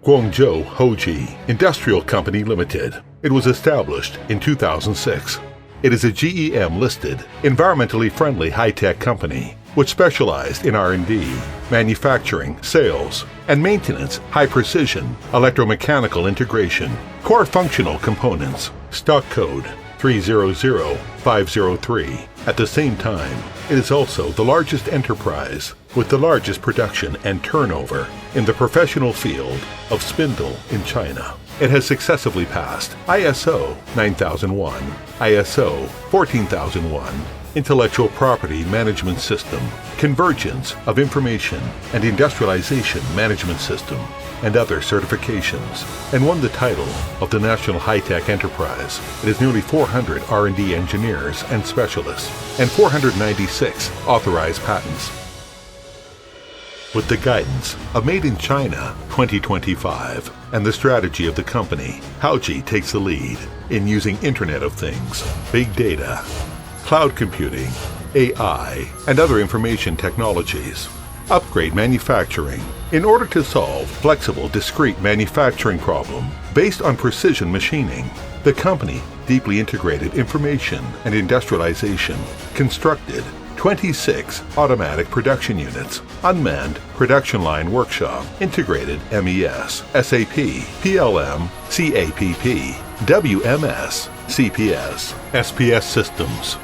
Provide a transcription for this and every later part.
Guangzhou Haozhi Industrial Co. Limited. It was established in 2006. It is a GEM-listed, environmentally friendly high-tech company which specialized in R&D, manufacturing, sales, and maintenance, high-precision, electromechanical integration, core functional components, stock code 300503. At the same time, it is also the largest enterprise with the largest production and turnover in the professional field of spindle in China. It has successively passed ISO 9001, ISO 14001, Intellectual Property Management System, Convergence of Information and Industrialization Management System, and other certifications, and won the title of the National High-Tech Enterprise. It has nearly 400 R&D engineers and specialists, and 496 authorized patents. With the guidance of Made in China 2025 and the strategy of the company, Haozhi takes the lead in using Internet of Things, big data, cloud computing, AI, and other information technologies. Upgrade manufacturing in order to solve flexible, discrete manufacturing problem based on precision machining. The company deeply integrated information and industrialization, constructed 26 automatic production units, unmanned production line workshop, integrated MES, SAP, PLM, CAPP, WMS, CPS, SPS systems.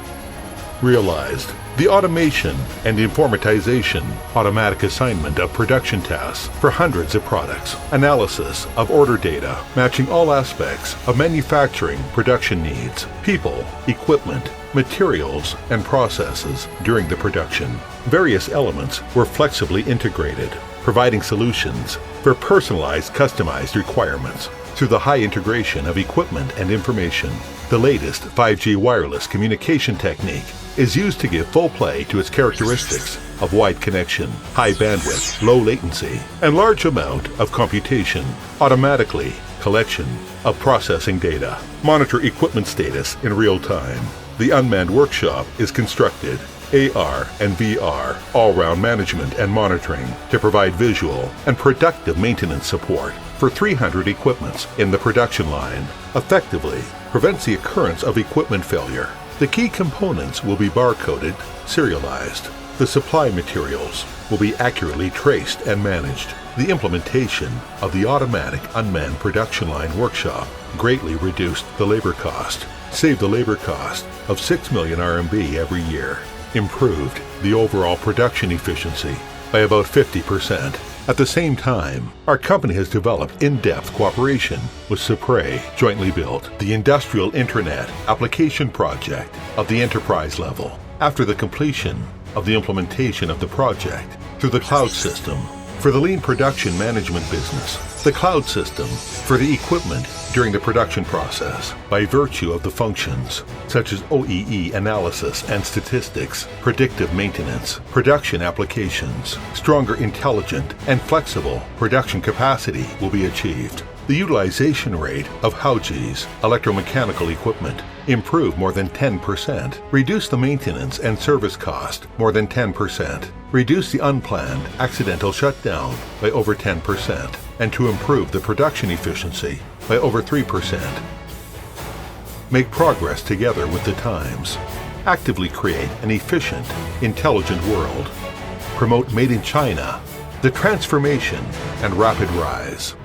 Realized the automation and informatization, automatic assignment of production tasks for hundreds of products, analysis of order data, matching all aspects of manufacturing production needs, people, equipment, materials, and processes during the production. Various elements were flexibly integrated, providing solutions for personalized, customized requirements through the high integration of equipment and information. The latest 5G wireless communication technique is used to give full play to its characteristics of wide connection, high bandwidth, low latency, and large amount of computation, automatically collection of processing data, monitor equipment status in real time. The unmanned workshop is constructed, AR and VR, all-round management and monitoring to provide visual and productive maintenance support for 300 equipments in the production line, effectively prevents the occurrence of equipment failure. The key components will be barcoded, serialized. The supply materials will be accurately traced and managed. The implementation of the automatic unmanned production line workshop greatly reduced the labor cost, saved the labor cost of 6 million RMB every year, improved the overall production efficiency by about 50%. At the same time, our company has developed in-depth cooperation with Supre, jointly built the Industrial Internet Application Project of the enterprise level. After the completion of the implementation of the project through the cloud system for the lean production management business, the cloud system for the equipment during the production process by virtue of the functions such as OEE analysis and statistics, predictive maintenance, production applications, stronger intelligent and flexible production capacity will be achieved. The utilization rate of Haozhi's electromechanical equipment improved more than 10%, reduced the maintenance and service cost more than 10%, reduced the unplanned accidental shutdown by over 10%, and to improve the production efficiency by over 3%. Make progress together with the times. Actively create an efficient, intelligent world. Promote Made in China, the transformation and rapid rise.